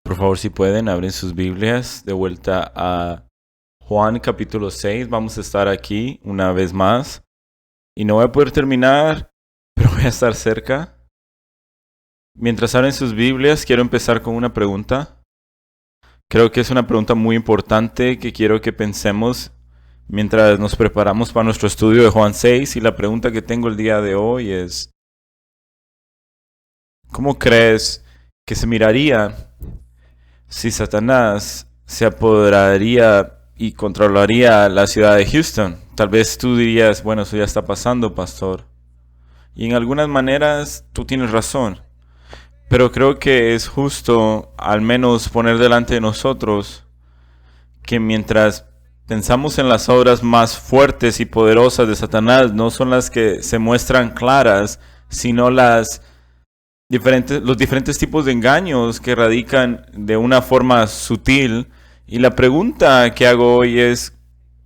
Por favor, si pueden, abren sus Biblias de vuelta a Juan capítulo 6. Vamos a estar aquí una vez más. Y no voy a poder terminar, pero voy a estar cerca. Mientras abren sus Biblias, quiero empezar con una pregunta. Creo que es una pregunta muy importante que quiero que pensemos mientras nos preparamos para nuestro estudio de Juan 6. Y la pregunta que tengo el día de hoy es: ¿cómo crees que se miraría si Satanás se apoderaría y controlaría la ciudad de Houston? Tal vez tú dirías, bueno, eso ya está pasando, pastor. Y en algunas maneras tú tienes razón. Pero creo que es justo al menos poner delante de nosotros que mientras pensamos en las obras más fuertes y poderosas de Satanás, no son las que se muestran claras, sino los diferentes tipos de engaños que radican de una forma sutil. Y la pregunta que hago hoy es: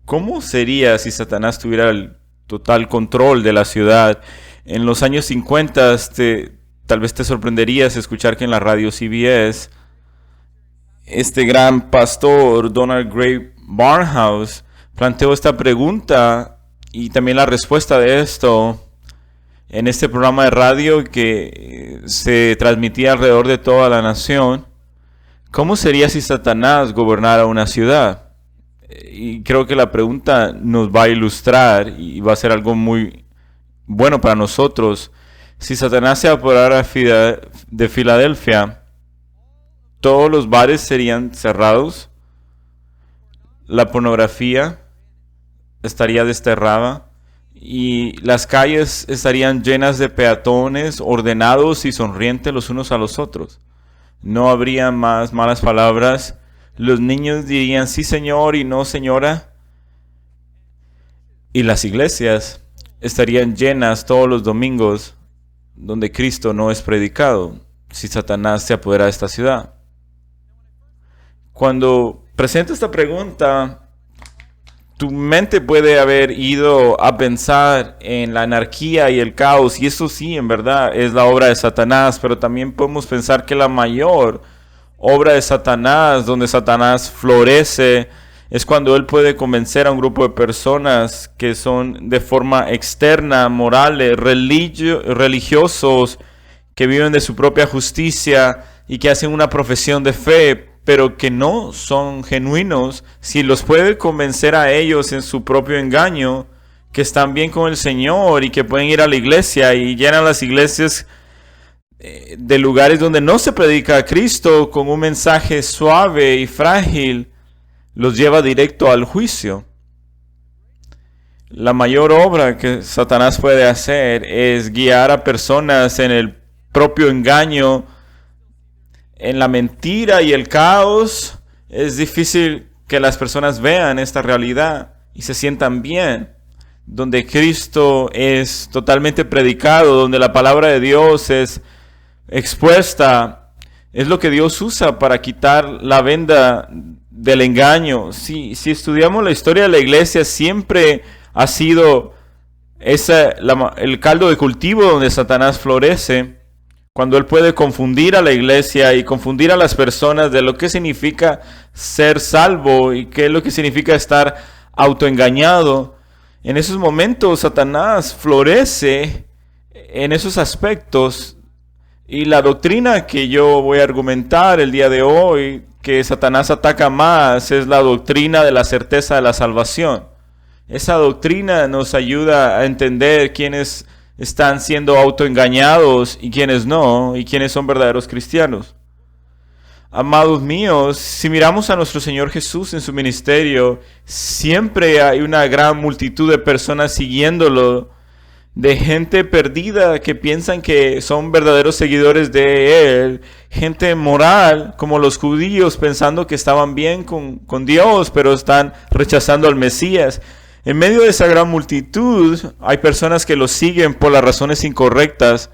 ¿cómo sería si Satanás tuviera el total control de la ciudad? En los años 50 tal vez te sorprenderías escuchar que en la radio CBS este gran pastor Donald Grey Barnhouse planteó esta pregunta y también la respuesta de esto en este programa de radio que se transmitía alrededor de toda la nación. ¿Cómo sería si Satanás gobernara una ciudad? Y creo que la pregunta nos va a ilustrar y va a ser algo muy bueno para nosotros. Si Satanás se apoderara de Filadelfia, todos los bares serían cerrados, la pornografía estaría desterrada y las calles estarían llenas de peatones ordenados y sonrientes los unos a los otros. No habría más malas palabras. Los niños dirían sí señor y no señora. Y las iglesias estarían llenas todos los domingos donde Cristo no es predicado, si Satanás se apodera de esta ciudad. Cuando presento esta pregunta, tu mente puede haber ido a pensar en la anarquía y el caos, y eso sí, en verdad, es la obra de Satanás, pero también podemos pensar que la mayor obra de Satanás, donde Satanás florece, es cuando él puede convencer a un grupo de personas que son de forma externa, morales, religiosos, que viven de su propia justicia y que hacen una profesión de fe, pero que no son genuinos. Si los puede convencer a ellos en su propio engaño, que están bien con el Señor y que pueden ir a la iglesia y llenan las iglesias de lugares donde no se predica a Cristo con un mensaje suave y frágil, los lleva directo al juicio. La mayor obra que Satanás puede hacer es guiar a personas en el propio engaño, en la mentira y el caos. Es difícil que las personas vean esta realidad y se sientan bien. Donde Cristo es totalmente predicado, donde la palabra de Dios es expuesta, es lo que Dios usa para quitar la venda del engaño. Si estudiamos la historia de la iglesia, siempre ha sido el caldo de cultivo donde Satanás florece, cuando él puede confundir a la iglesia y confundir a las personas de lo que significa ser salvo y qué es lo que significa estar autoengañado. En esos momentos Satanás florece en esos aspectos. Y la doctrina que yo voy a argumentar el día de hoy, que Satanás ataca más, es la doctrina de la certeza de la salvación. Esa doctrina nos ayuda a entender quiénes están siendo autoengañados y quiénes no, y quiénes son verdaderos cristianos. Amados míos, si miramos a nuestro Señor Jesús en su ministerio, siempre hay una gran multitud de personas siguiéndolo, de gente perdida que piensan que son verdaderos seguidores de él, gente moral como los judíos pensando que estaban bien con Dios, pero están rechazando al Mesías. En medio de esa gran multitud hay personas que lo siguen por las razones incorrectas,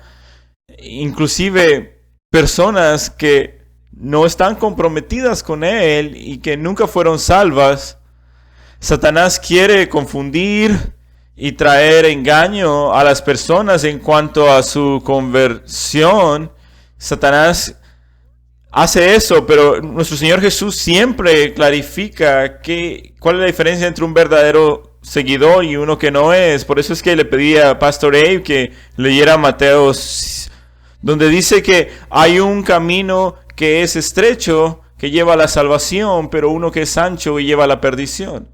inclusive personas que no están comprometidas con él y que nunca fueron salvas. Satanás quiere confundir y traer engaño a las personas en cuanto a su conversión. Satanás hace eso, pero nuestro Señor Jesús siempre clarifica cuál es la diferencia entre un verdadero seguidor y uno que no es. Por eso es que le pedí a Pastor Abe que leyera Mateo, donde dice que hay un camino que es estrecho, que lleva a la salvación, pero uno que es ancho y lleva a la perdición.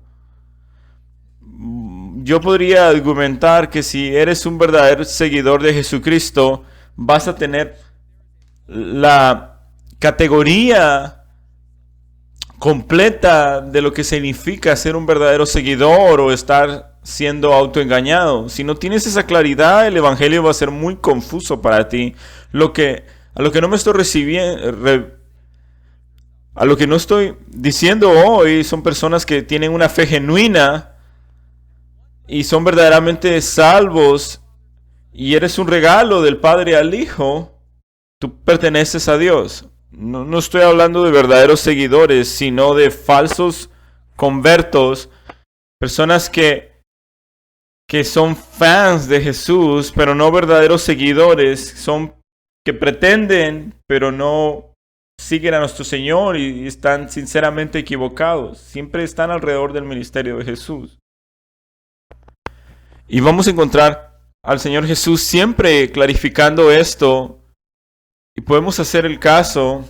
Yo podría argumentar que si eres un verdadero seguidor de Jesucristo, vas a tener la categoría completa de lo que significa ser un verdadero seguidor o estar siendo autoengañado. Si no tienes esa claridad, el evangelio va a ser muy confuso para ti. A lo que no me estoy a lo que no estoy diciendo hoy son personas que tienen una fe genuina y son verdaderamente salvos y eres un regalo del Padre al Hijo. Tú perteneces a Dios. No estoy hablando de verdaderos seguidores, sino de falsos convertos, personas que son fans de Jesús, pero no verdaderos seguidores, que pretenden, pero no siguen a nuestro Señor y están sinceramente equivocados. Siempre están alrededor del ministerio de Jesús. Y vamos a encontrar al Señor Jesús siempre clarificando esto. Y podemos hacer el caso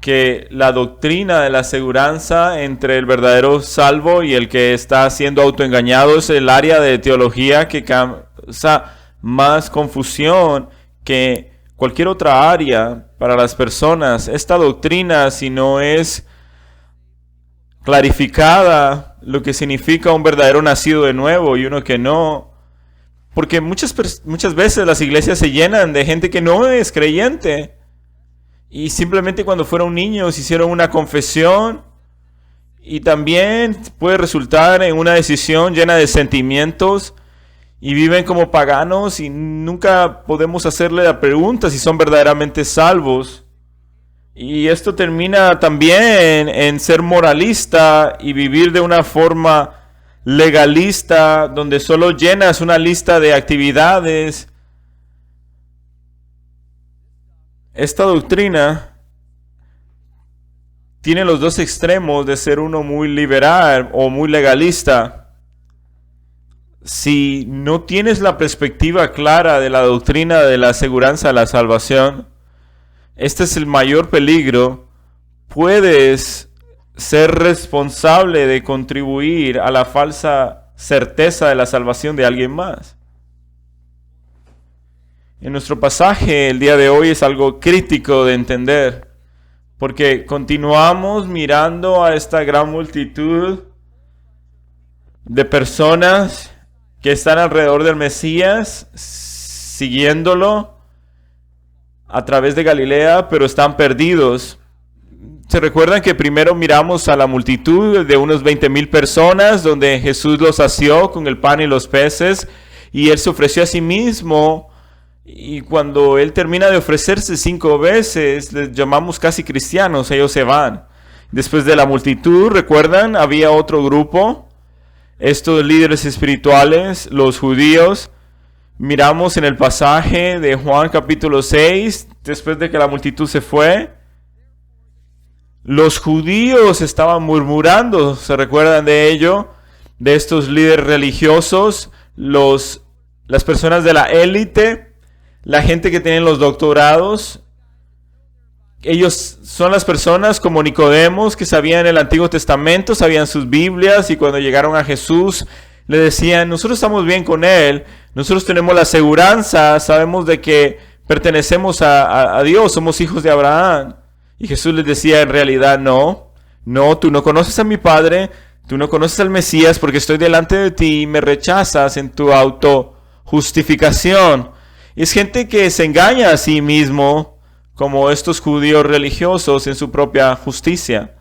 que la doctrina de la aseguranza entre el verdadero salvo y el que está siendo autoengañado es el área de teología que causa más confusión que cualquier otra área para las personas. Esta doctrina, si no es clarificada, lo que significa un verdadero nacido de nuevo y uno que no. Porque muchas veces las iglesias se llenan de gente que no es creyente. Y simplemente cuando fueron niños hicieron una confesión. Y también puede resultar en una decisión llena de sentimientos. Y viven como paganos y nunca podemos hacerle la pregunta si son verdaderamente salvos. Y esto termina también en ser moralista y vivir de una forma legalista, donde solo llenas una lista de actividades. Esta doctrina tiene los dos extremos de ser uno muy liberal o muy legalista. Si no tienes la perspectiva clara de la doctrina de la aseguranza de la salvación, este es el mayor peligro. Puedes ser responsable de contribuir a la falsa certeza de la salvación de alguien más. En nuestro pasaje el día de hoy es algo crítico de entender, porque continuamos mirando a esta gran multitud de personas que están alrededor del Mesías, siguiéndolo a través de Galilea, pero están perdidos. ¿Se recuerdan que primero miramos a la multitud de unos 20,000 personas, donde Jesús los sació con el pan y los peces, y Él se ofreció a sí mismo, y cuando Él termina de ofrecerse 5 veces, les llamamos casi cristianos, ellos se van. Después de la multitud, ¿recuerdan? Había otro grupo, estos líderes espirituales, los judíos. Miramos en el pasaje de Juan capítulo 6, después de que la multitud se fue, los judíos estaban murmurando, ¿se recuerdan de ello? De estos líderes religiosos, las personas de la élite, la gente que tiene los doctorados. Ellos son las personas como Nicodemos que sabían el Antiguo Testamento, sabían sus Biblias, y cuando llegaron a Jesús le decían: nosotros estamos bien con Él, nosotros tenemos la aseguranza, sabemos de que pertenecemos a Dios, somos hijos de Abraham. Y Jesús les decía: en realidad no, tú no conoces a mi Padre, tú no conoces al Mesías, porque estoy delante de ti y me rechazas en tu autojustificación. Y es gente que se engaña a sí mismo, como estos judíos religiosos, en su propia justicia.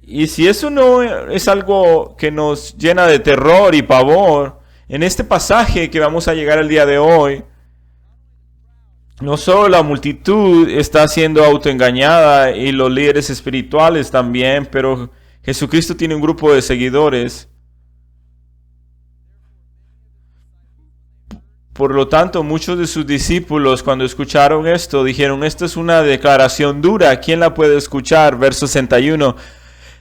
Y si eso no es algo que nos llena de terror y pavor, en este pasaje que vamos a llegar el día de hoy, no solo la multitud está siendo autoengañada y los líderes espirituales también, pero Jesucristo tiene un grupo de seguidores. Por lo tanto, muchos de sus discípulos, cuando escucharon esto, dijeron, esta es una declaración dura, ¿quién la puede escuchar? Verso 61.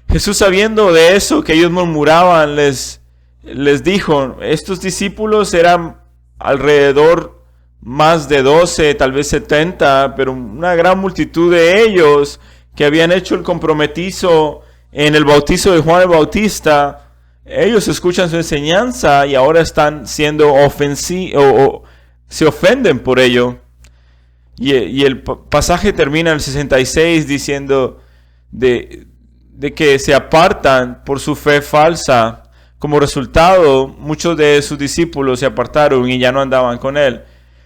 Jesús, sabiendo de eso, que ellos murmuraban, les dijo, estos discípulos eran alrededor más de 12, tal vez 70, pero una gran multitud de ellos que habían hecho el comprometizo en el bautizo de Juan el Bautista. Ellos escuchan su enseñanza y ahora están siendo ofensivos o se ofenden por ello. Y el pasaje termina en el 66 diciendo de que se apartan por su fe falsa. Como resultado, muchos de sus discípulos se apartaron y ya no andaban con él.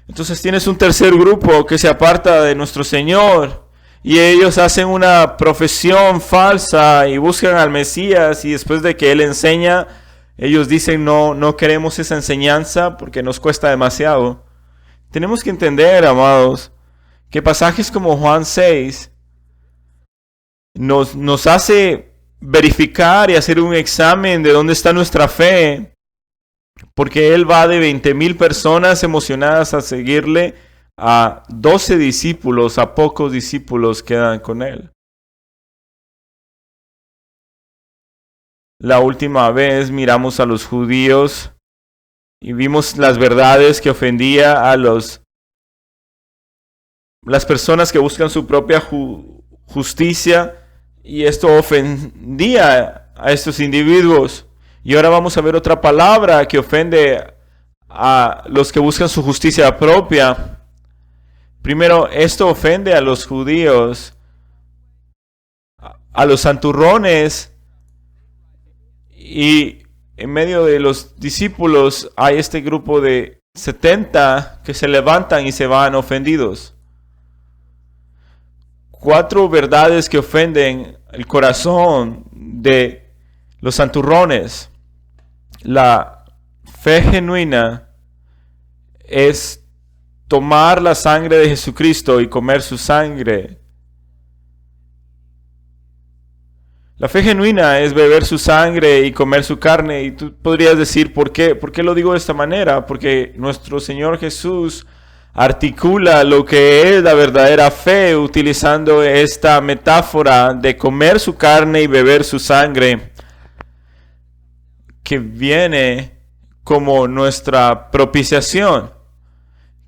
Entonces tienes un tercer grupo que se aparta de nuestro Señor. Y ellos hacen una profesión falsa y buscan al Mesías, y después de que Él enseña, ellos dicen no queremos esa enseñanza porque nos cuesta demasiado. Tenemos que entender, amados, que pasajes como Juan 6 nos hace verificar y hacer un examen de dónde está nuestra fe, porque Él va de 20,000 personas emocionadas a seguirle, a 12 discípulos, a pocos discípulos quedan con Él. La última vez miramos a los judíos y vimos las verdades que ofendía a las personas que buscan su propia justicia, y esto ofendía a estos individuos. Y ahora vamos a ver otra palabra que ofende a los que buscan su justicia propia. Primero, esto ofende a los judíos, a los santurrones, y en medio de los discípulos hay este grupo de 70 que se levantan y se van ofendidos. 4 verdades que ofenden el corazón de los santurrones. La fe genuina es tomar la sangre de Jesucristo y comer su sangre. La fe genuina es beber su sangre y comer su carne. Y tú podrías decir, ¿por qué? ¿Por qué lo digo de esta manera? Porque nuestro Señor Jesús articula lo que es la verdadera fe utilizando esta metáfora de comer su carne y beber su sangre, que viene como nuestra propiciación.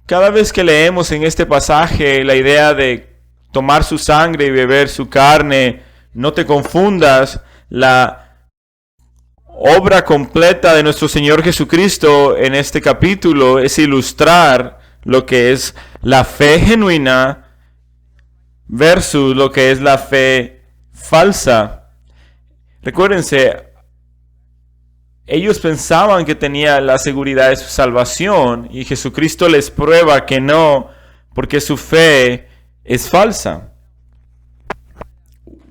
Cada vez que leemos en este pasaje la idea de tomar su sangre y beber su carne, no te confundas, la obra completa de nuestro Señor Jesucristo en este capítulo es ilustrar lo que es la fe genuina versus lo que es la fe falsa. Recuérdense, ellos pensaban que tenía la seguridad de su salvación y Jesucristo les prueba que no, porque su fe es falsa.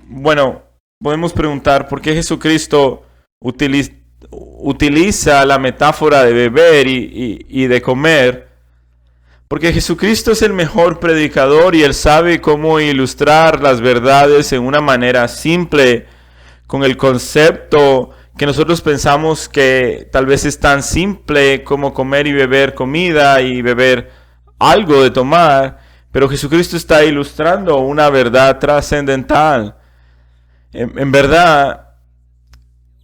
Bueno, podemos preguntar por qué Jesucristo utiliza la metáfora de beber y de comer. Porque Jesucristo es el mejor predicador y Él sabe cómo ilustrar las verdades en una manera simple, con el concepto que nosotros pensamos que tal vez es tan simple como comer y beber comida y beber algo de tomar, pero Jesucristo está ilustrando una verdad trascendental. En verdad,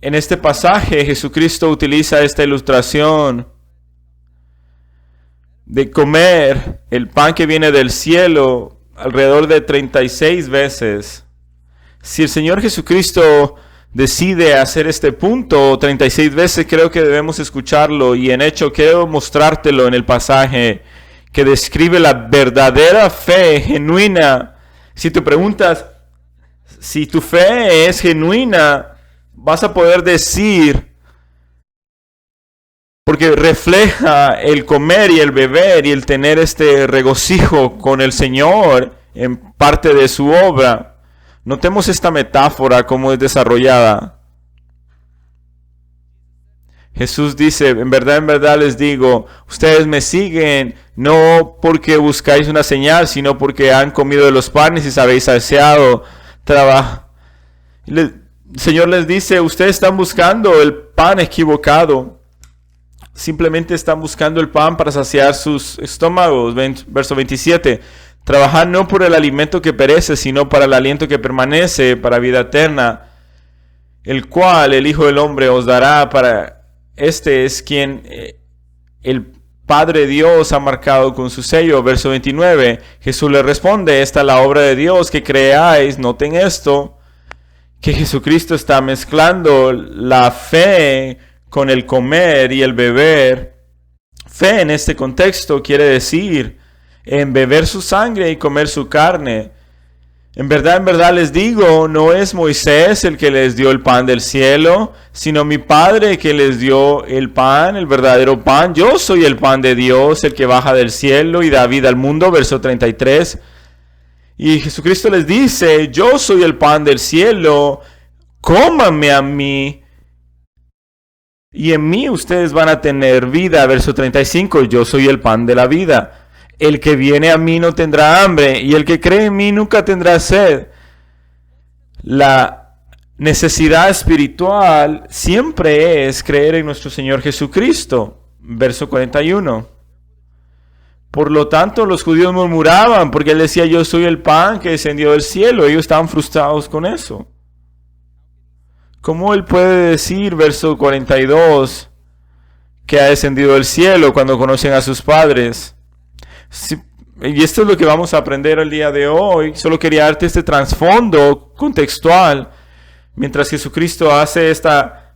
en este pasaje Jesucristo utiliza esta ilustración de comer el pan que viene del cielo alrededor de 36 veces. Si el Señor Jesucristo decide hacer este punto 36 veces, creo que debemos escucharlo, y en hecho quiero mostrártelo en el pasaje que describe la verdadera fe genuina. Si te preguntas si tu fe es genuina, vas a poder decir, porque refleja el comer y el beber y el tener este regocijo con el Señor en parte de su obra. Notemos esta metáfora cómo es desarrollada. Jesús dice, en verdad les digo, ustedes me siguen no porque buscáis una señal, sino porque han comido de los panes y habéis saciado. El Señor les dice, ustedes están buscando el pan equivocado. simplemente están buscando el pan para saciar sus estómagos. Verso 27. Trabajad no por el alimento que perece, sino para el aliento que permanece, para vida eterna, el cual el Hijo del Hombre os dará. Para este es quien el Padre Dios ha marcado con su sello. Verso 29. Jesús le responde: esta es la obra de Dios, que creáis. Noten esto, que Jesucristo está mezclando la fe con el comer y el beber. Fe en este contexto quiere decir en beber su sangre y comer su carne. En verdad les digo, no es Moisés el que les dio el pan del cielo, sino mi Padre que les dio el pan, el verdadero pan. Yo soy el pan de Dios, el que baja del cielo y da vida al mundo. Verso 33. Y Jesucristo les dice: yo soy el pan del cielo, cómanme a mí, y en mí ustedes van a tener vida. Verso 35. Yo soy el pan de la vida. El que viene a mí no tendrá hambre, y el que cree en mí nunca tendrá sed. La necesidad espiritual siempre es creer en nuestro Señor Jesucristo. Verso 41. Por lo tanto, los judíos murmuraban, porque él decía: yo soy el pan que descendió del cielo. Ellos estaban frustrados con eso. ¿Cómo él puede decir, verso 42, que ha descendido del cielo cuando conocen a sus padres? Sí, y esto es lo que vamos a aprender el día de hoy. Solo quería darte este trasfondo contextual. Mientras Jesucristo hace esta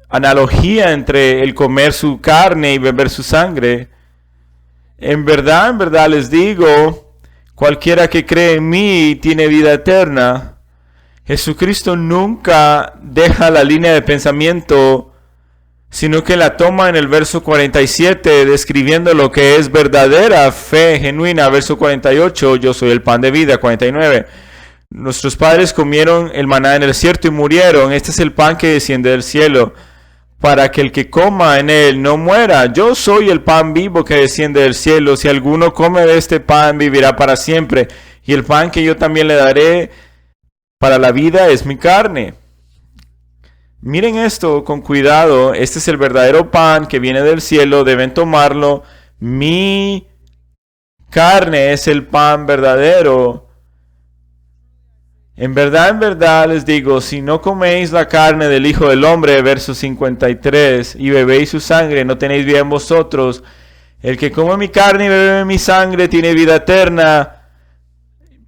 analogía entre el comer su carne y beber su sangre. En verdad les digo, cualquiera que cree en mí tiene vida eterna. Jesucristo nunca deja la línea de pensamiento, sino que la toma en el verso 47, describiendo lo que es verdadera fe genuina. Verso 48, yo soy el pan de vida. 49, nuestros padres comieron el maná en el desierto y murieron. Este es el pan que desciende del cielo, para que el que coma en él no muera. Yo soy el pan vivo que desciende del cielo. Si alguno come de este pan, vivirá para siempre. Y el pan que yo también le daré para la vida es mi carne. Miren esto con cuidado. Este es el verdadero pan que viene del cielo. Deben tomarlo. Mi carne es el pan verdadero. En verdad les digo, si no coméis la carne del Hijo del Hombre, verso 53, y bebéis su sangre, no tenéis vida en vosotros. El que come mi carne y bebe mi sangre tiene vida eterna,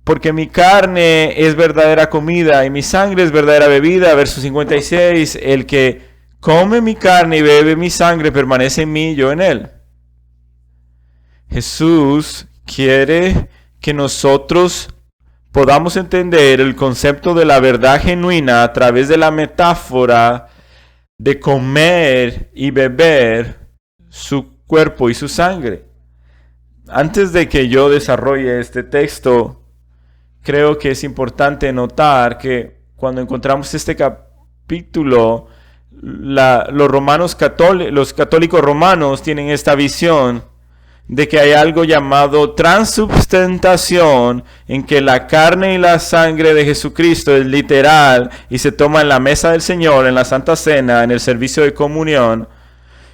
porque mi carne es verdadera comida y mi sangre es verdadera bebida. Verso 56, el que come mi carne y bebe mi sangre permanece en mí y yo en él. Jesús quiere que nosotros podamos entender el concepto de la verdad genuina a través de la metáfora de comer y beber su cuerpo y su sangre. Antes de que yo desarrolle este texto, creo que es importante notar que cuando encontramos este capítulo, los católicos romanos tienen esta visión de que hay algo llamado transubstanciación, en que la carne y la sangre de Jesucristo es literal y se toma en la mesa del Señor, en la Santa Cena, en el servicio de comunión,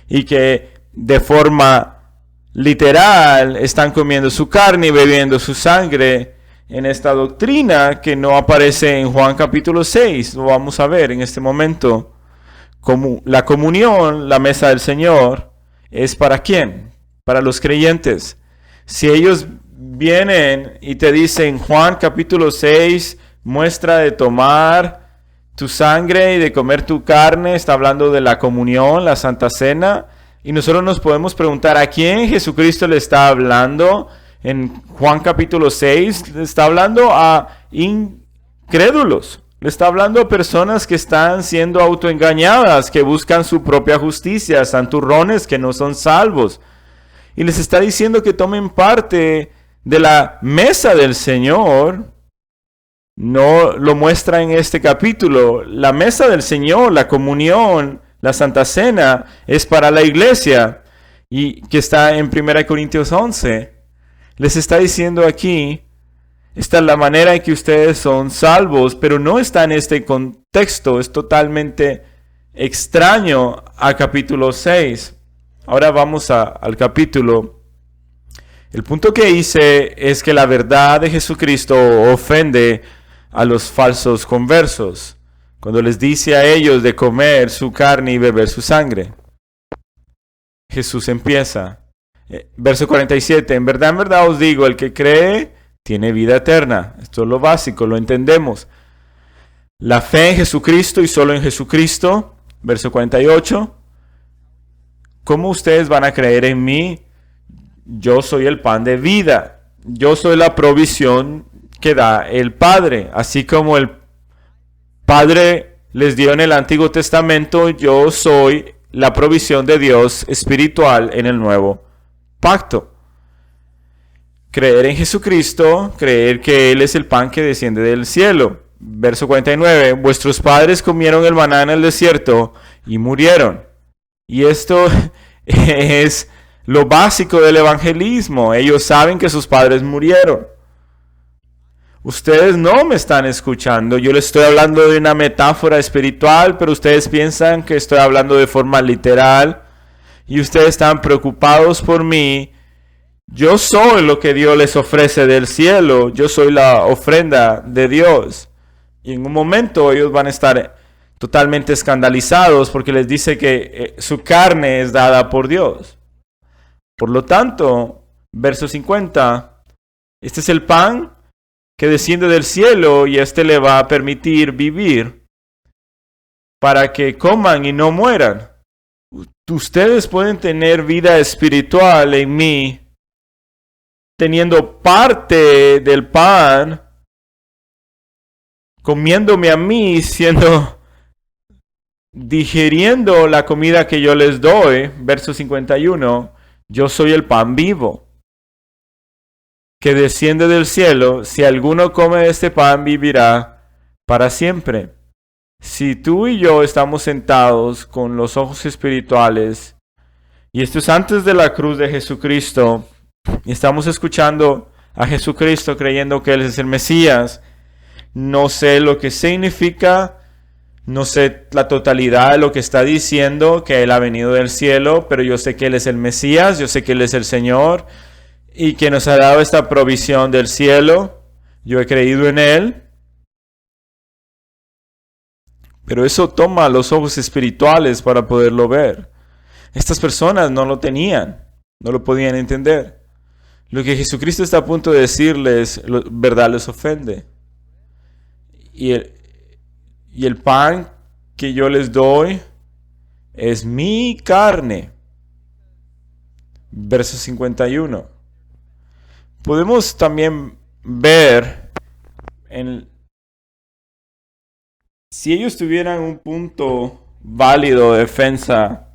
y que de forma literal están comiendo su carne y bebiendo su sangre. En esta doctrina que no aparece en Juan capítulo 6, lo vamos a ver en este momento. Como la comunión, la mesa del Señor, ¿es para quién? Para los creyentes. Si ellos vienen y te dicen, Juan capítulo 6 muestra de tomar tu sangre y de comer tu carne, está hablando de la comunión, la Santa Cena, y nosotros nos podemos preguntar, ¿a quién Jesucristo le está hablando? En Juan capítulo 6 le está hablando a incrédulos, le está hablando a personas que están siendo autoengañadas, que buscan su propia justicia, santurrones que no son salvos. Y les está diciendo que tomen parte de la mesa del Señor. No lo muestra en este capítulo. La mesa del Señor, la comunión, la Santa Cena, es para la iglesia. Y que está en 1 Corintios 11. Les está diciendo aquí, esta es la manera en que ustedes son salvos, pero no está en este contexto, es totalmente extraño a capítulo 6. Ahora vamos al capítulo. El punto que hice es que la verdad de Jesucristo ofende a los falsos conversos cuando les dice a ellos de comer su carne y beber su sangre. Jesús empieza. Verso 47. En verdad os digo, el que cree tiene vida eterna. Esto es lo básico, lo entendemos. La fe en Jesucristo y solo en Jesucristo. Verso 48. ¿Cómo ustedes van a creer en mí? Yo soy el pan de vida. Yo soy la provisión que da el Padre. Así como el Padre les dio en el Antiguo Testamento, yo soy la provisión de Dios espiritual en el Nuevo Pacto. Creer en Jesucristo, creer que Él es el pan que desciende del cielo. Verso 49. Vuestros padres comieron el maná en el desierto y murieron. Y esto es lo básico del evangelismo. Ellos saben que sus padres murieron. Ustedes no me están escuchando. Yo les estoy hablando de una metáfora espiritual, pero ustedes piensan que estoy hablando de forma literal. Y ustedes están preocupados por mí. Yo soy lo que Dios les ofrece del cielo. Yo soy la ofrenda de Dios. Y en un momento ellos van a estar totalmente escandalizados porque les dice que su carne es dada por Dios. Por lo tanto, verso 50, este es el pan que desciende del cielo y este le va a permitir vivir para que coman y no mueran. Ustedes pueden tener vida espiritual en mí, teniendo parte del pan, comiéndome a mí, digiriendo la comida que yo les doy. Verso 51, yo soy el pan vivo que desciende del cielo. Si alguno come de este pan, vivirá para siempre. Si tú y yo estamos sentados con los ojos espirituales, y esto es antes de la cruz de Jesucristo, y estamos escuchando a Jesucristo creyendo que Él es el Mesías, no sé lo que significa, no sé la totalidad de lo que está diciendo, que Él ha venido del cielo, pero yo sé que Él es el Mesías, yo sé que Él es el Señor, y que nos ha dado esta provisión del cielo. Yo he creído en Él. Pero eso toma los ojos espirituales para poderlo ver. Estas personas no lo tenían, no lo podían entender. Lo que Jesucristo está a punto de decirles, verdad les ofende. Y el pan que yo les doy es mi carne. Verso 51. Podemos también ver si ellos tuvieran un punto válido de defensa,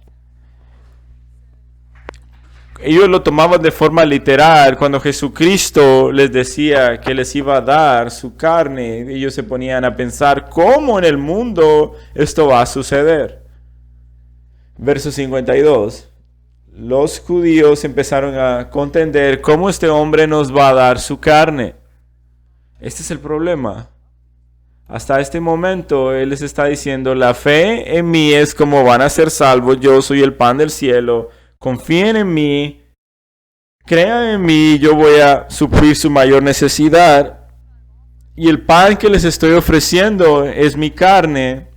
ellos lo tomaban de forma literal. Cuando Jesucristo les decía que les iba a dar su carne, ellos se ponían a pensar, ¿cómo en el mundo esto va a suceder? Verso 52. Los judíos empezaron a contender cómo este hombre nos va a dar su carne. Este es el problema. Hasta este momento Él les está diciendo, la fe en mí es como van a ser salvos, yo soy el pan del cielo, confíen en mí, crean en mí, yo voy a suplir su mayor necesidad. Y el pan que les estoy ofreciendo es mi carne.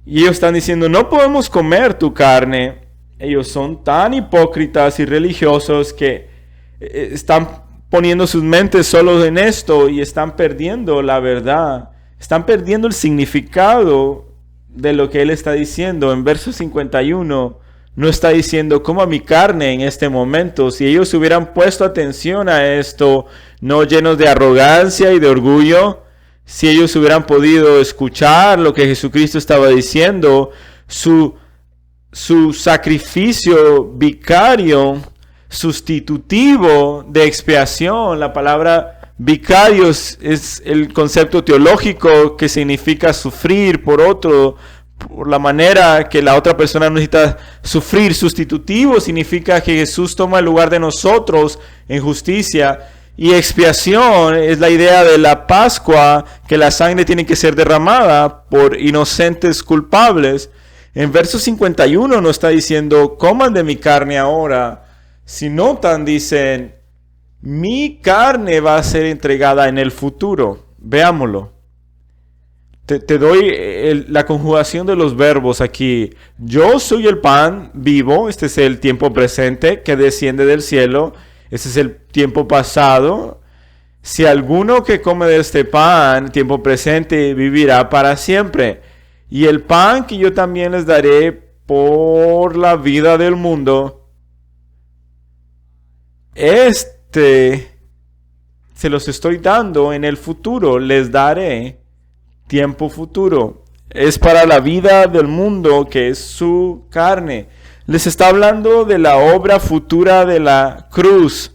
Y ellos están diciendo, no podemos comer tu carne. Ellos son tan hipócritas y religiosos que están poniendo sus mentes solo en esto y están perdiendo la verdad. Están perdiendo el significado de lo que Él está diciendo. En verso 51 no está diciendo coma mi carne en este momento. Si ellos hubieran puesto atención a esto, no llenos de arrogancia y de orgullo, si ellos hubieran podido escuchar lo que Jesucristo estaba diciendo, su sacrificio vicario, sustitutivo de expiación. La palabra vicario es el concepto teológico que significa sufrir por otro, por la manera que la otra persona necesita sufrir. Sustitutivo significa que Jesús toma el lugar de nosotros en justicia. Y expiación es la idea de la Pascua, que la sangre tiene que ser derramada por inocentes culpables. En verso 51 no está diciendo, coman de mi carne ahora. Si notan, dicen, mi carne va a ser entregada en el futuro. Veámoslo. Te doy la conjugación de los verbos aquí. Yo soy el pan vivo. Este es el tiempo presente que desciende del cielo. Este es el tiempo pasado. Si alguno que come de este pan, tiempo presente, vivirá para siempre. Y el pan que yo también les daré por la vida del mundo, se los estoy dando en el futuro, les daré tiempo futuro. Es para la vida del mundo, que es su carne. Les está hablando de la obra futura de la cruz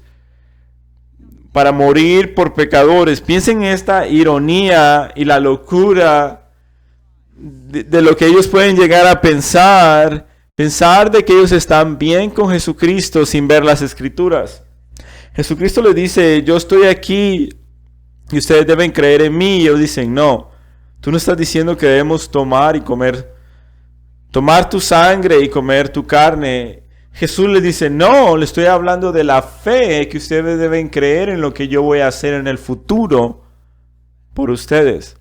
para morir por pecadores. Piensen en esta ironía y la locura de lo que ellos pueden llegar a pensar de que ellos están bien con Jesucristo sin ver las Escrituras. Jesucristo les dice, yo estoy aquí y ustedes deben creer en mí. Y ellos dicen, no, tú no estás diciendo que debemos tomar tu sangre y comer tu carne. Jesús les dice, no, le estoy hablando de la fe que ustedes deben creer en lo que yo voy a hacer en el futuro por ustedes.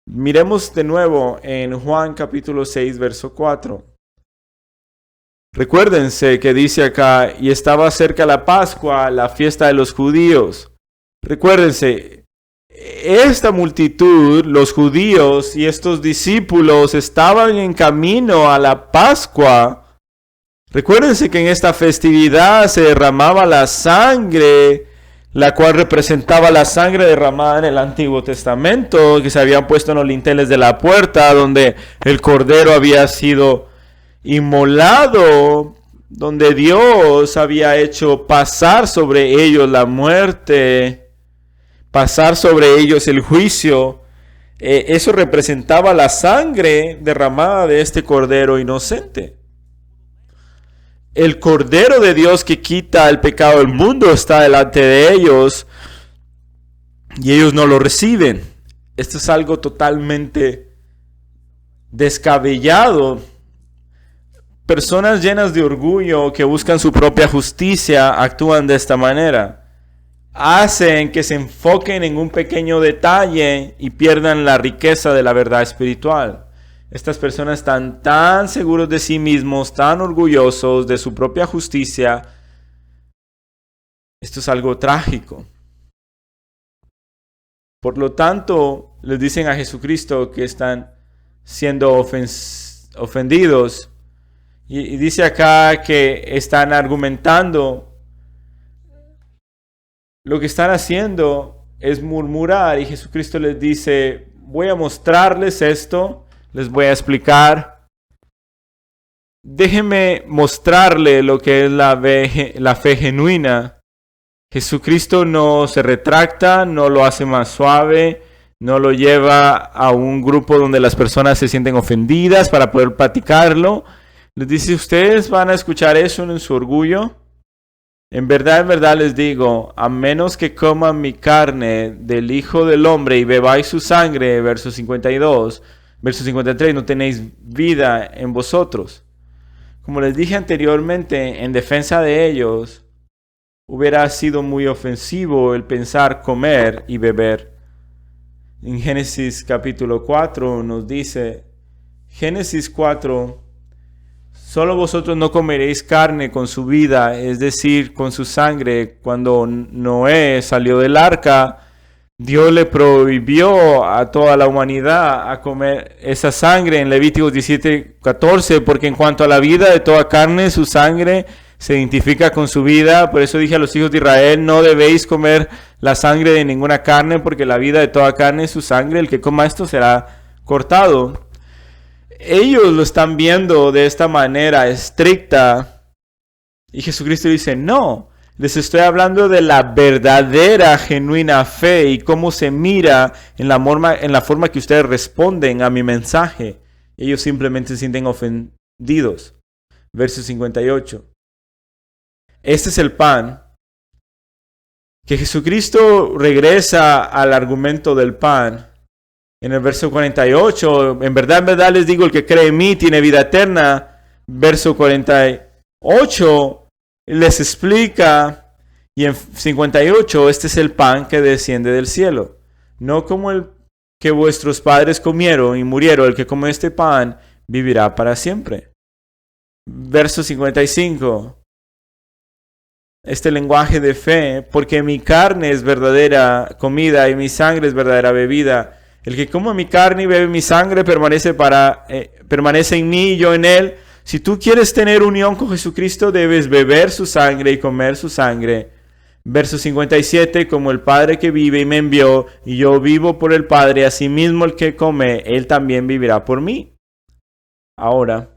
Miremos de nuevo en Juan capítulo 6, verso 4. Recuérdense que dice acá, y estaba cerca la Pascua, la fiesta de los judíos. Recuérdense, esta multitud, los judíos y estos discípulos estaban en camino a la Pascua. Recuérdense que en esta festividad se derramaba la sangre, la cual representaba la sangre derramada en el Antiguo Testamento, que se habían puesto en los linteles de la puerta, donde el cordero había sido inmolado, donde Dios había hecho pasar sobre ellos la muerte, pasar sobre ellos el juicio. Eso representaba la sangre derramada de este cordero inocente. El Cordero de Dios que quita el pecado del mundo está delante de ellos y ellos no lo reciben. Esto es algo totalmente descabellado. Personas llenas de orgullo que buscan su propia justicia actúan de esta manera. Hacen que se enfoquen en un pequeño detalle y pierdan la riqueza de la verdad espiritual. Estas personas están tan seguros de sí mismos, tan orgullosos de su propia justicia. Esto es algo trágico. Por lo tanto, les dicen a Jesucristo que están siendo ofendidos. Y dice acá que están argumentando. Lo que están haciendo es murmurar. Y Jesucristo les dice, voy a mostrarles esto. Les voy a explicar. Déjenme mostrarle lo que es la fe genuina. Jesucristo no se retracta, no lo hace más suave, no lo lleva a un grupo donde las personas se sienten ofendidas para poder platicarlo. Les dice, ¿ustedes van a escuchar eso en su orgullo? En verdad les digo, a menos que coman mi carne del Hijo del Hombre y bebáis su sangre, verso 52, verso 53, no tenéis vida en vosotros. Como les dije anteriormente, en defensa de ellos, hubiera sido muy ofensivo el pensar comer y beber. En Génesis capítulo 4 nos dice, Génesis 4, solo vosotros no comeréis carne con su vida, es decir, con su sangre. Cuando Noé salió del arca, Dios le prohibió a toda la humanidad a comer esa sangre en Levíticos 17:14, porque en cuanto a la vida de toda carne, su sangre se identifica con su vida. Por eso dije a los hijos de Israel, no debéis comer la sangre de ninguna carne, porque la vida de toda carne es su sangre. El que coma esto será cortado. Ellos lo están viendo de esta manera estricta. Y Jesucristo dice, no. Les estoy hablando de la verdadera, genuina fe y cómo se mira en la forma que ustedes responden a mi mensaje. Ellos simplemente se sienten ofendidos. Verso 58. Este es el pan. Que Jesucristo regresa al argumento del pan. En el verso 48, en verdad les digo, el que cree en mí tiene vida eterna. Verso 48 les explica, y en 58, este es el pan que desciende del cielo. No como el que vuestros padres comieron y murieron, el que come este pan vivirá para siempre. Verso 55. Este lenguaje de fe, porque mi carne es verdadera comida y mi sangre es verdadera bebida. El que come mi carne y bebe mi sangre permanece en mí y yo en él. Si tú quieres tener unión con Jesucristo, debes beber su sangre y comer su sangre. Verso 57, como el Padre que vive y me envió, y yo vivo por el Padre, asimismo el que come, él también vivirá por mí. Ahora,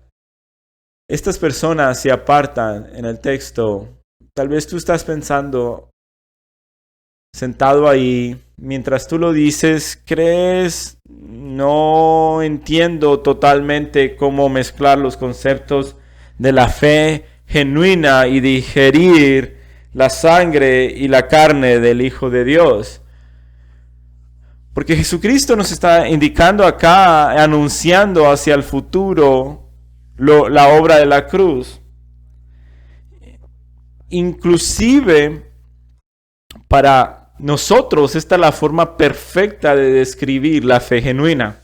estas personas se apartan en el texto. Tal vez tú estás pensando, sentado ahí, mientras tú lo dices, ¿crees? No entiendo totalmente cómo mezclar los conceptos de la fe genuina y digerir la sangre y la carne del Hijo de Dios. Porque Jesucristo nos está indicando acá, anunciando hacia el futuro la obra de la cruz. Inclusive para nosotros esta es la forma perfecta de describir la fe genuina.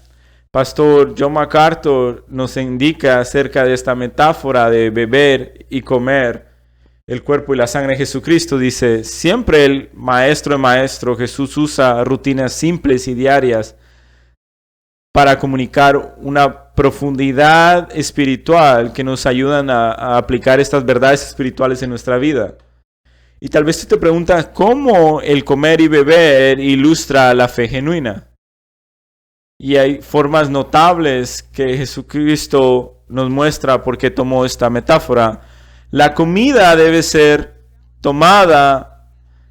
Pastor John MacArthur nos indica acerca de esta metáfora de beber y comer el cuerpo y la sangre de Jesucristo. Dice, siempre el maestro Jesús usa rutinas simples y diarias para comunicar una profundidad espiritual que nos ayudan a aplicar estas verdades espirituales en nuestra vida. Y tal vez tú te preguntas, ¿cómo el comer y beber ilustra la fe genuina? Y hay formas notables que Jesucristo nos muestra por qué tomó esta metáfora. La comida debe ser tomada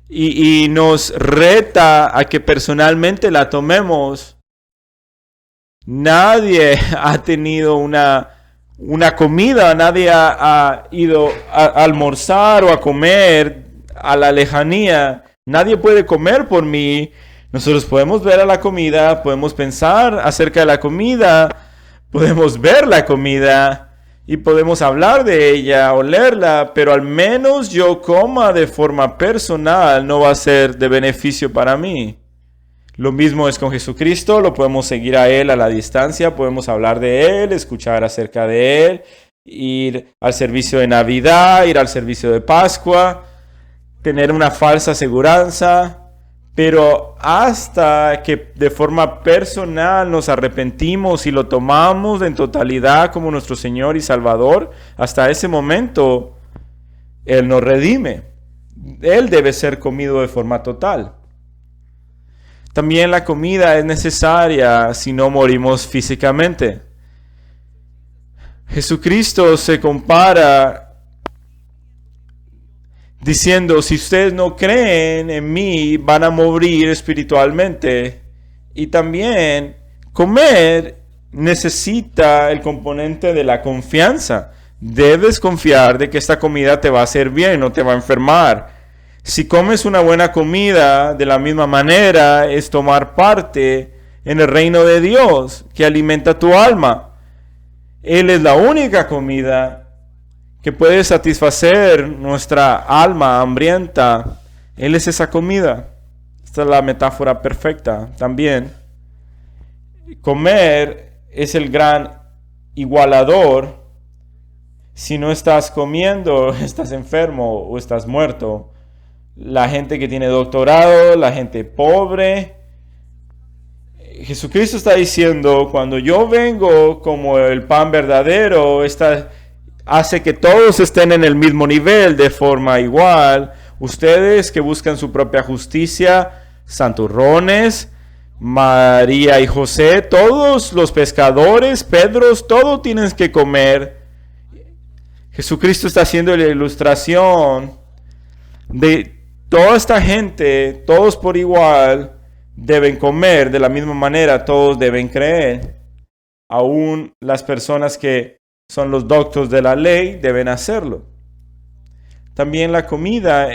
y nos reta a que personalmente la tomemos. Nadie ha tenido una comida, nadie ha ido a almorzar o a comer a la lejanía. Nadie puede comer por mí. Nosotros podemos ver a la comida, podemos pensar acerca de la comida, podemos ver la comida y podemos hablar de ella, olerla, pero al menos yo coma de forma personal no va a ser de beneficio para mí. Lo mismo es con Jesucristo, lo podemos seguir a Él a la distancia, podemos hablar de Él, escuchar acerca de Él, ir al servicio de Navidad, ir al servicio de Pascua, tener una falsa aseguranza, pero hasta que de forma personal nos arrepentimos y lo tomamos en totalidad como nuestro Señor y Salvador, hasta ese momento Él nos redime. Él debe ser comido de forma total. También la comida es necesaria si no morimos físicamente. Jesucristo se compara diciendo, si ustedes no creen en mí, van a morir espiritualmente. Y también comer necesita el componente de la confianza. Debes confiar de que esta comida te va a hacer bien, no te va a enfermar. Si comes una buena comida, de la misma manera es tomar parte en el reino de Dios que alimenta tu alma. Él es la única comida que puede satisfacer nuestra alma hambrienta. Él es esa comida. Esta es la metáfora perfecta también. Comer es el gran igualador. Si no estás comiendo, estás enfermo o estás muerto. La gente que tiene doctorado, la gente pobre. Jesucristo está diciendo, cuando yo vengo como el pan verdadero, hace que todos estén en el mismo nivel de forma igual. Ustedes que buscan su propia justicia, santurrones, María y José, todos los pescadores, Pedros, todos tienen que comer. Jesucristo está haciendo la ilustración de toda esta gente, todos por igual, deben comer de la misma manera, todos deben creer. Aún las personas que son los doctos de la ley deben hacerlo. También la comida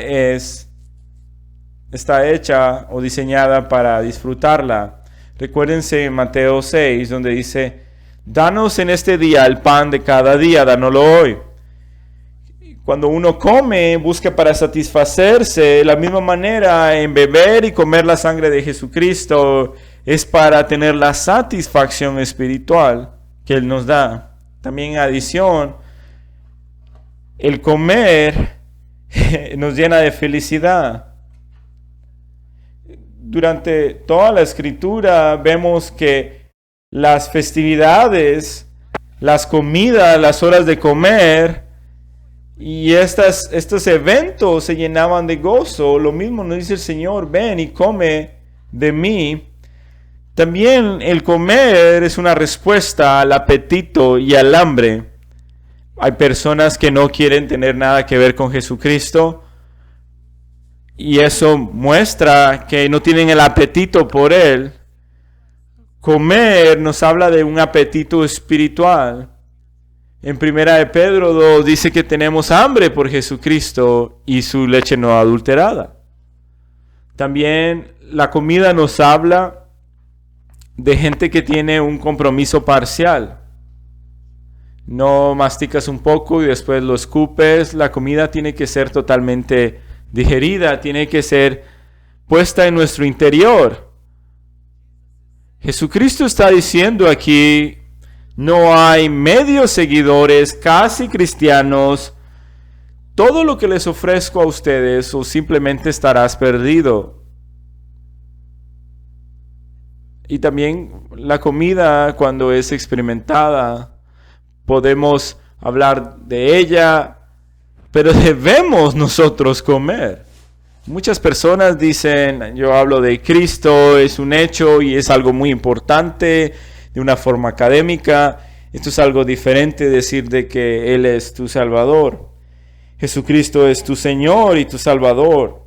está hecha o diseñada para disfrutarla. Recuérdense en Mateo 6, donde dice, danos en este día el pan de cada día, dánoslo hoy. Cuando uno come, busca para satisfacerse. De la misma manera, en beber y comer la sangre de Jesucristo es para tener la satisfacción espiritual que Él nos da. También en adición, el comer nos llena de felicidad. Durante toda la Escritura vemos que las festividades, las comidas, las horas de comer y estos eventos se llenaban de gozo. Lo mismo nos dice el Señor, ven y come de mí. También el comer es una respuesta al apetito y al hambre. Hay personas que no quieren tener nada que ver con Jesucristo y eso muestra que no tienen el apetito por Él. Comer nos habla de un apetito espiritual. En 1 de Pedro 2 dice que tenemos hambre por Jesucristo y su leche no adulterada. También la comida nos habla de gente que tiene un compromiso parcial. No masticas un poco y después lo escupes. La comida tiene que ser totalmente digerida, tiene que ser puesta en nuestro interior. Jesucristo está diciendo aquí, no hay medios seguidores, casi cristianos. Todo lo que les ofrezco a ustedes o simplemente estarás perdido. Y también la comida, cuando es experimentada, podemos hablar de ella, pero debemos nosotros comer. Muchas personas dicen, yo hablo de Cristo, es un hecho y es algo muy importante, de una forma académica. Esto es algo diferente decir de que Él es tu Salvador. Jesucristo es tu Señor y tu Salvador.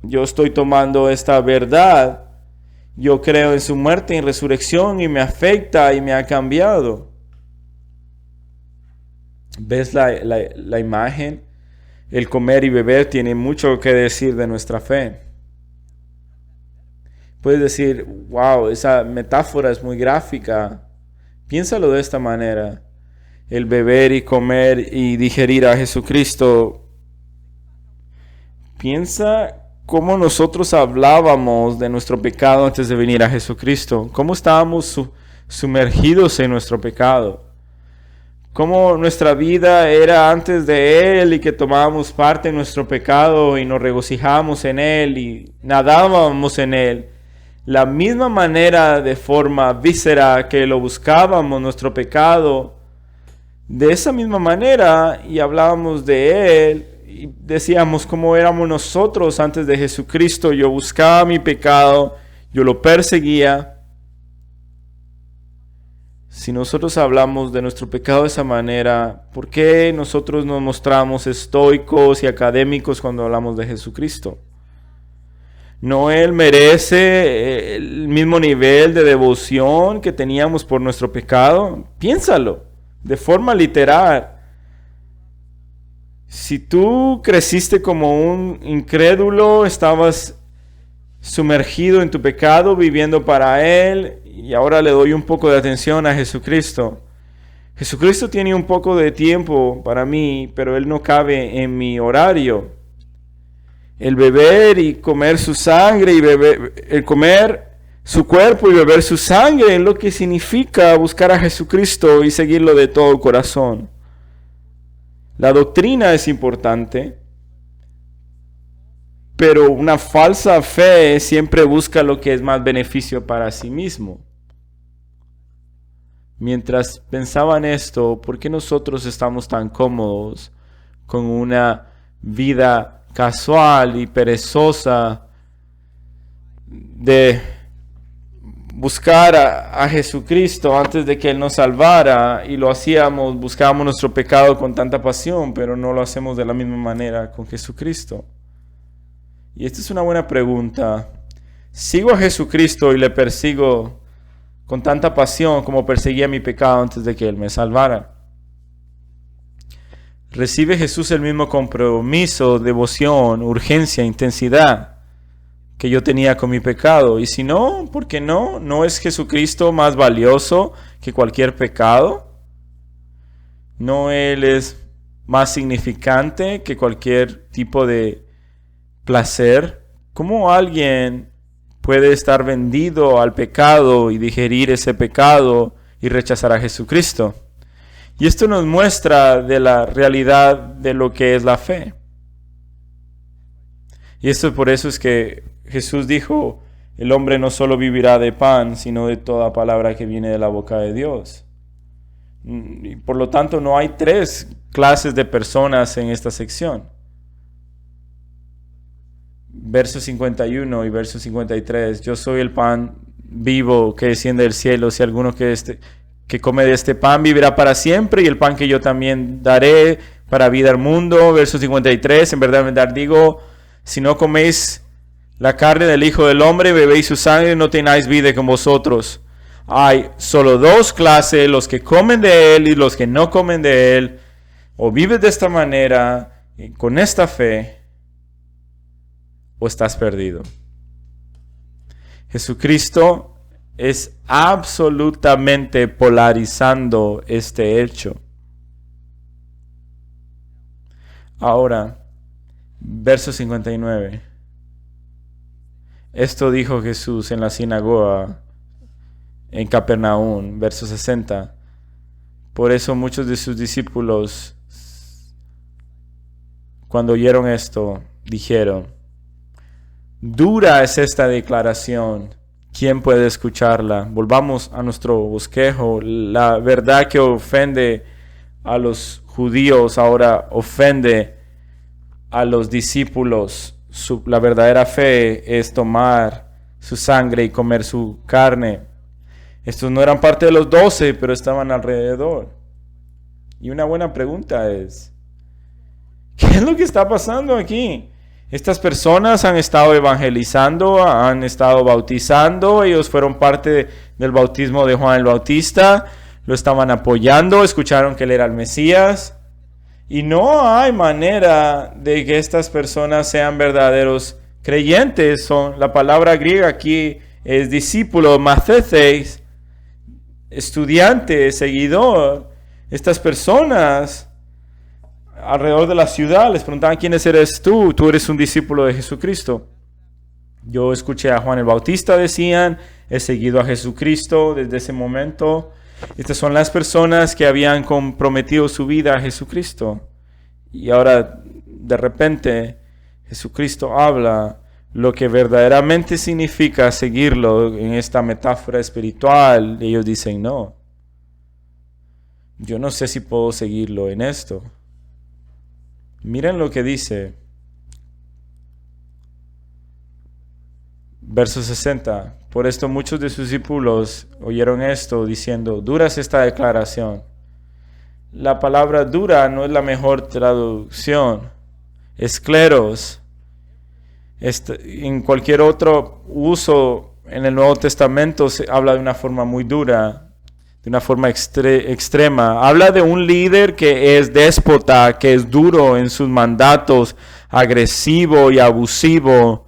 Yo estoy tomando esta verdad. Yo creo en su muerte y resurrección y me afecta y me ha cambiado. ¿Ves la imagen? El comer y beber tiene mucho que decir de nuestra fe. Puedes decir, wow, esa metáfora es muy gráfica. Piénsalo de esta manera. El beber y comer y digerir a Jesucristo. Piensa cómo nosotros hablábamos de nuestro pecado antes de venir a Jesucristo. Cómo estábamos sumergidos en nuestro pecado. Cómo nuestra vida era antes de Él y que tomábamos parte en nuestro pecado y nos regocijábamos en Él y nadábamos en Él. La misma manera, de forma víscera que lo buscábamos, nuestro pecado, de esa misma manera, y hablábamos de Él, y decíamos cómo éramos nosotros antes de Jesucristo. Yo buscaba mi pecado, yo lo perseguía. Si nosotros hablamos de nuestro pecado de esa manera, ¿por qué nosotros nos mostramos estoicos y académicos cuando hablamos de Jesucristo? ¿No Él merece el mismo nivel de devoción que teníamos por nuestro pecado? Piénsalo, de forma literal. Si tú creciste como un incrédulo, estabas sumergido en tu pecado, viviendo para Él, y ahora le doy un poco de atención a Jesucristo. Jesucristo tiene un poco de tiempo para mí, pero Él no cabe en mi horario. El beber y comer su sangre, el comer su cuerpo y beber su sangre es lo que significa buscar a Jesucristo y seguirlo de todo corazón. La doctrina es importante, pero una falsa fe siempre busca lo que es más beneficio para sí mismo. Mientras pensaba en esto, ¿por qué nosotros estamos tan cómodos con una vida casual y perezosa de buscar a Jesucristo antes de que Él nos salvara? Y lo hacíamos, buscábamos nuestro pecado con tanta pasión, pero no lo hacemos de la misma manera con Jesucristo. Y esta es una buena pregunta. ¿Sigo a Jesucristo y le persigo con tanta pasión como perseguía mi pecado antes de que Él me salvara? ¿Recibe Jesús el mismo compromiso, devoción, urgencia, intensidad que yo tenía con mi pecado. Y si no, ¿por qué no? ¿No es Jesucristo más valioso que cualquier pecado? ¿No Él es más significante que cualquier tipo de placer? ¿Cómo alguien puede estar vendido al pecado y digerir ese pecado y rechazar a Jesucristo? Y esto nos muestra de la realidad de lo que es la fe. Y esto por eso es que Jesús dijo, el hombre no solo vivirá de pan, sino de toda palabra que viene de la boca de Dios. Y por lo tanto, no hay tres clases de personas en esta sección. Verso 51 y verso 53. Yo soy el pan vivo que desciende del cielo. Si alguno que come de este pan vivirá para siempre, y el pan que yo también daré para vida al mundo. Verso 53. En verdad digo, si no coméis la carne del Hijo del Hombre, bebéis su sangre, no tenéis vida con vosotros. Hay solo dos clases, los que comen de Él y los que no comen de Él. O vives de esta manera, con esta fe, o estás perdido. Jesucristo es absolutamente polarizando este hecho. Ahora, verso 59. Esto dijo Jesús en la sinagoga en Capernaum, verso 60. Por eso muchos de sus discípulos, cuando oyeron esto, dijeron, dura es esta declaración, ¿quién puede escucharla? Volvamos a nuestro bosquejo. La verdad que ofende a los judíos ahora ofende a los discípulos. La verdadera fe es tomar su sangre y comer su carne. Estos no eran parte de los 12, pero estaban alrededor. Y una buena pregunta es, ¿qué es lo que está pasando aquí? Estas personas han estado evangelizando, han estado bautizando, ellos fueron parte del bautismo de Juan el Bautista, lo estaban apoyando, escucharon que él era el Mesías. Y no hay manera de que estas personas sean verdaderos creyentes. La palabra griega aquí es discípulo, mathetes, estudiante, seguidor. Estas personas alrededor de la ciudad les preguntaban, ¿quién eres tú? Tú eres un discípulo de Jesucristo. Yo escuché a Juan el Bautista, decían, he seguido a Jesucristo desde ese momento. Estas son las personas que habían comprometido su vida a Jesucristo. Y ahora, de repente, Jesucristo habla lo que verdaderamente significa seguirlo en esta metáfora espiritual. Y ellos dicen, no, yo no sé si puedo seguirlo en esto. Miren lo que dice. Verso 60. Por esto muchos de sus discípulos oyeron esto diciendo, dura es esta declaración. La palabra dura no es la mejor traducción. Escleros. En cualquier otro uso en el Nuevo Testamento se habla de una forma muy dura, de una forma extrema. Habla de un líder que es déspota, que es duro en sus mandatos, agresivo y abusivo.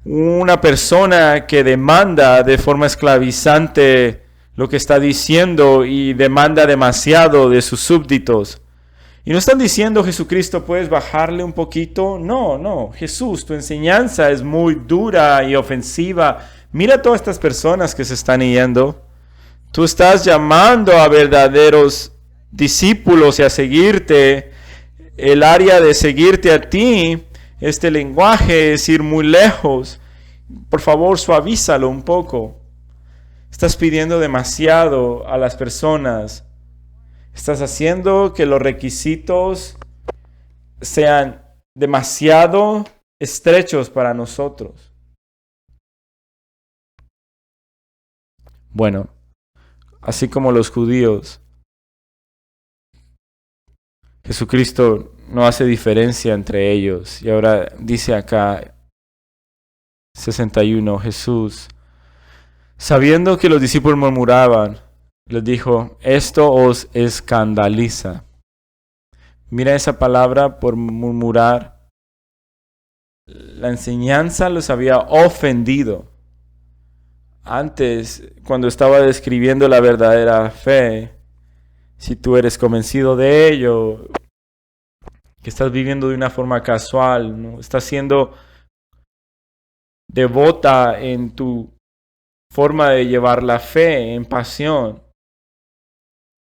Una persona que demanda de forma esclavizante lo que está diciendo y demanda demasiado de sus súbditos. Y no están diciendo, Jesucristo, ¿puedes bajarle un poquito? No, Jesús, tu enseñanza es muy dura y ofensiva. Mira a todas estas personas que se están yendo. Tú estás llamando a verdaderos discípulos y a seguirte. El área de seguirte a ti, este lenguaje es ir muy lejos. Por favor, suavízalo un poco. Estás pidiendo demasiado a las personas. Estás haciendo que los requisitos sean demasiado estrechos para nosotros. Bueno, así como los judíos, Jesucristo no hace diferencia entre ellos. Y ahora dice acá, 61, Jesús, sabiendo que los discípulos murmuraban, les dijo, esto os escandaliza. Mira esa palabra por murmurar. La enseñanza los había ofendido. Antes, cuando estaba describiendo la verdadera fe, si tú eres convencido de ello, que estás viviendo de una forma casual, ¿no? Estás siendo devota en tu forma de llevar la fe, en pasión.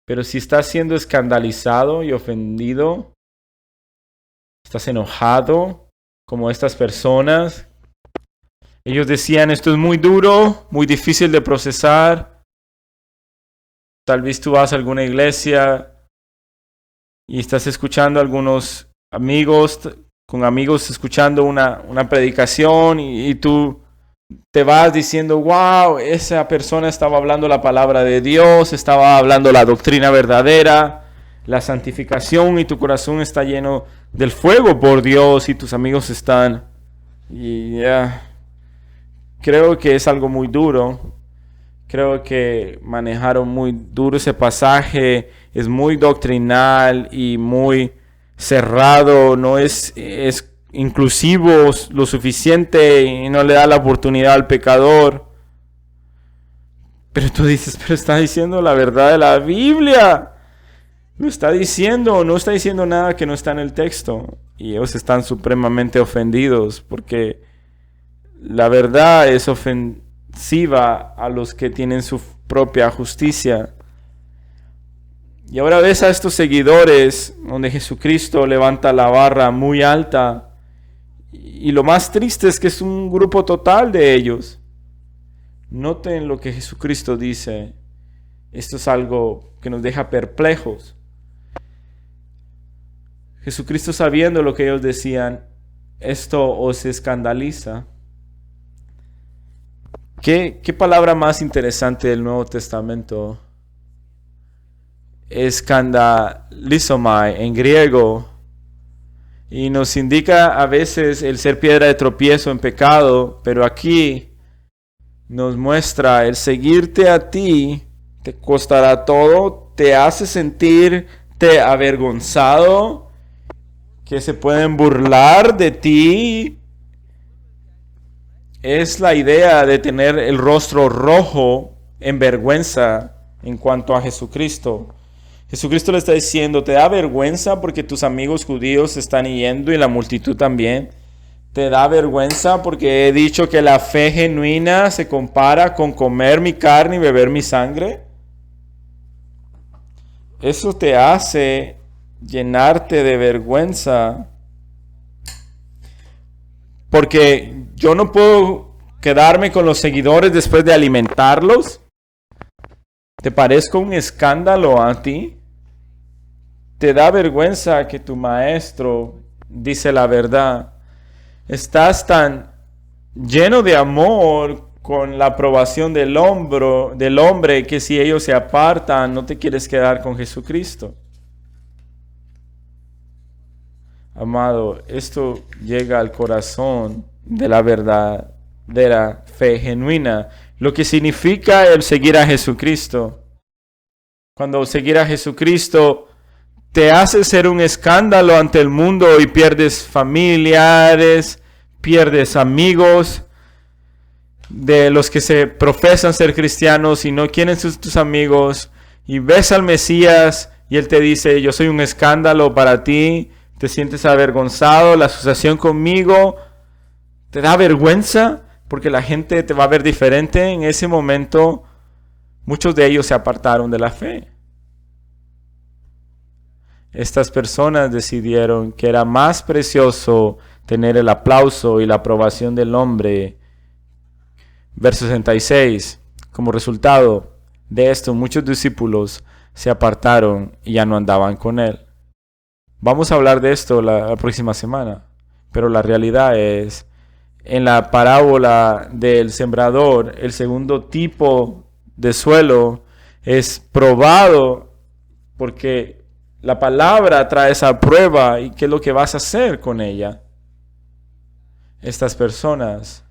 Pero si estás siendo escandalizado y ofendido, estás enojado, como estas personas. Ellos decían, esto es muy duro, muy difícil de procesar. Tal vez tú vas a alguna iglesia y estás escuchando a algunos amigos, con amigos escuchando una predicación y tú te vas diciendo, wow, esa persona estaba hablando la palabra de Dios, estaba hablando la doctrina verdadera, la santificación, y tu corazón está lleno del fuego por Dios y tus amigos están... Creo que es algo muy duro. Creo que manejaron muy duro ese pasaje. Es muy doctrinal y muy cerrado. No es inclusivo lo suficiente y no le da la oportunidad al pecador. Pero tú dices, pero está diciendo la verdad de la Biblia. Lo está diciendo, no está diciendo nada que no está en el texto. Y ellos están supremamente ofendidos porque la verdad es ofensiva a los que tienen su propia justicia. Y ahora ves a estos seguidores donde Jesucristo levanta la barra muy alta. Y lo más triste es que es un grupo total de ellos. Noten lo que Jesucristo dice. Esto es algo que nos deja perplejos. Jesucristo, sabiendo lo que ellos decían, esto os escandaliza. ¿Qué palabra más interesante del Nuevo Testamento? Escandalizomai en griego. Y nos indica a veces el ser piedra de tropiezo en pecado, pero aquí nos muestra el seguirte a ti te costará todo, te hace sentirte avergonzado, que se pueden burlar de ti. Es la idea de tener el rostro rojo en vergüenza en cuanto a Jesucristo. Jesucristo le está diciendo, ¿te da vergüenza porque tus amigos judíos están yendo y la multitud también? ¿Te da vergüenza porque he dicho que la fe genuina se compara con comer mi carne y beber mi sangre? Eso te hace llenarte de vergüenza. Porque yo no puedo quedarme con los seguidores después de alimentarlos. ¿Te parezco un escándalo a ti? ¿Te da vergüenza que tu maestro dice la verdad? Estás tan lleno de amor con la aprobación del hombre que si ellos se apartan no te quieres quedar con Jesucristo. Amado, esto llega al corazón de la verdadera fe genuina, lo que significa el seguir a Jesucristo. Cuando seguir a Jesucristo te hace ser un escándalo ante el mundo y pierdes familiares, pierdes amigos de los que se profesan ser cristianos y no quieren ser tus amigos, y ves al Mesías y Él te dice, yo soy un escándalo para ti. Te sientes avergonzado, la asociación conmigo te da vergüenza porque la gente te va a ver diferente. En ese momento, muchos de ellos se apartaron de la fe. Estas personas decidieron que era más precioso tener el aplauso y la aprobación del hombre. Verso 66. Como resultado de esto, muchos discípulos se apartaron y ya no andaban con él. Vamos a hablar de esto la próxima semana, pero la realidad es, en la parábola del sembrador, el segundo tipo de suelo es probado porque la palabra trae esa prueba. ¿Y qué es lo que vas a hacer con ella? Estas personas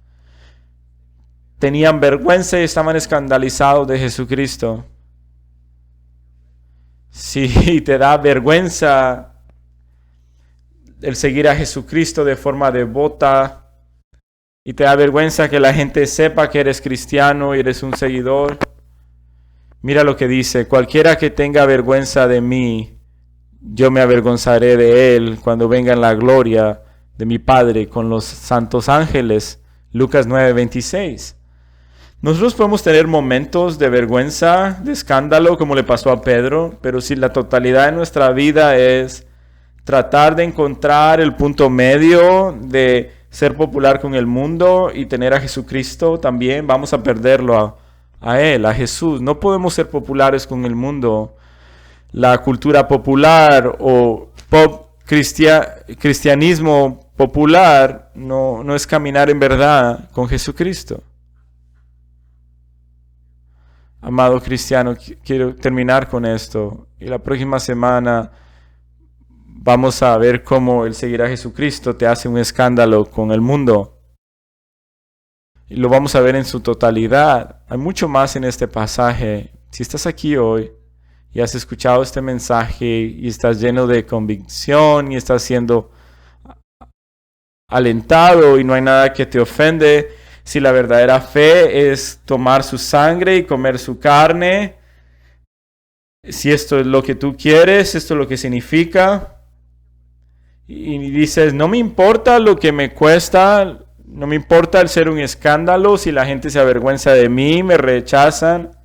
tenían vergüenza y estaban escandalizados de Jesucristo. Si te da vergüenza el seguir a Jesucristo de forma devota, y te da vergüenza que la gente sepa que eres cristiano y eres un seguidor. Mira lo que dice: cualquiera que tenga vergüenza de mí, yo me avergonzaré de él cuando venga en la gloria de mi Padre con los santos ángeles. Lucas 9:26. Nosotros podemos tener momentos de vergüenza, de escándalo, como le pasó a Pedro, pero si la totalidad de nuestra vida es tratar de encontrar el punto medio de ser popular con el mundo y tener a Jesucristo, también vamos a perderlo a Él, a Jesús. No podemos ser populares con el mundo. La cultura popular o cristianismo popular no es caminar en verdad con Jesucristo. Amado cristiano, quiero terminar con esto. Y la próxima semana vamos a ver cómo el seguir a Jesucristo te hace un escándalo con el mundo. Y lo vamos a ver en su totalidad. Hay mucho más en este pasaje. Si estás aquí hoy y has escuchado este mensaje y estás lleno de convicción y estás siendo alentado y no hay nada que te ofende, si la verdadera fe es tomar su sangre y comer su carne, si esto es lo que tú quieres, esto es lo que significa, y dices, no me importa lo que me cuesta, no me importa el ser un escándalo, si la gente se avergüenza de mí, me rechazan,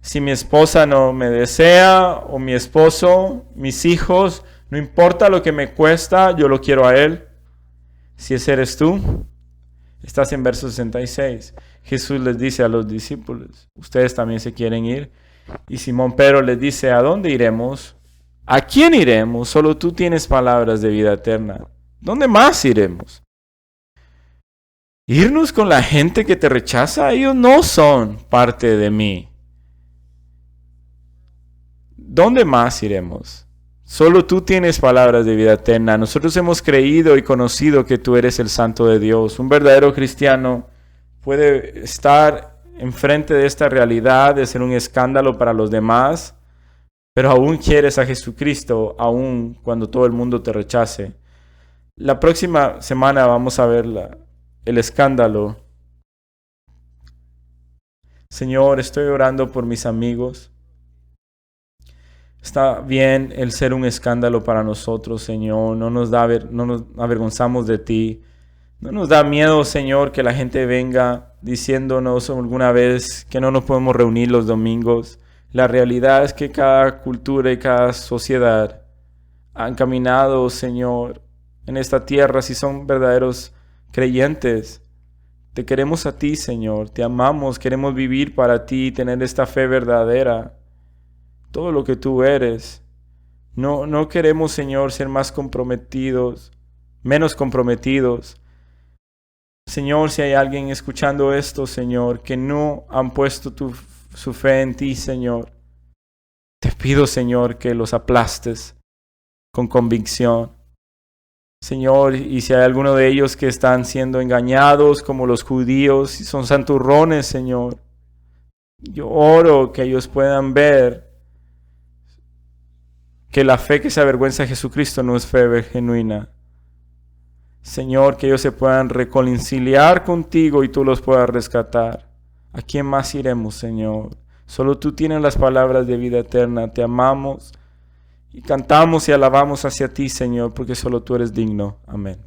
si mi esposa no me desea, o mi esposo, mis hijos, no importa lo que me cuesta, yo lo quiero a Él. Si ese eres tú, estás en verso 66. Jesús les dice a los discípulos, ustedes también se quieren ir. Y Simón Pedro les dice, ¿a dónde iremos? ¿A quién iremos? Solo tú tienes palabras de vida eterna. ¿Dónde más iremos? ¿Irnos con la gente que te rechaza? Ellos no son parte de mí. ¿Dónde más iremos? Solo tú tienes palabras de vida eterna. Nosotros hemos creído y conocido que tú eres el Santo de Dios. Un verdadero cristiano puede estar enfrente de esta realidad de ser un escándalo para los demás, pero aún quieres a Jesucristo, aún cuando todo el mundo te rechace. La próxima semana vamos a ver el escándalo. Señor, estoy orando por mis amigos. Está bien el ser un escándalo para nosotros, Señor. No nos avergonzamos de ti. No nos da miedo, Señor, que la gente venga diciéndonos alguna vez que no nos podemos reunir los domingos. La realidad es que cada cultura y cada sociedad han caminado, Señor, en esta tierra si son verdaderos creyentes. Te queremos a ti, Señor. Te amamos. Queremos vivir para ti, tener esta fe verdadera. Todo lo que tú eres. No queremos, Señor, ser más comprometidos, menos comprometidos. Señor, si hay alguien escuchando esto, Señor, que no han puesto su fe en ti, Señor, te pido, Señor, que los aplastes con convicción. Señor, y si hay alguno de ellos que están siendo engañados como los judíos y son santurrones, Señor, yo oro que ellos puedan ver que la fe que se avergüenza de Jesucristo no es fe genuina. Señor, que ellos se puedan reconciliar contigo y tú los puedas rescatar. ¿A quién más iremos, Señor? Solo tú tienes las palabras de vida eterna. Te amamos y cantamos y alabamos hacia ti, Señor, porque solo tú eres digno. Amén.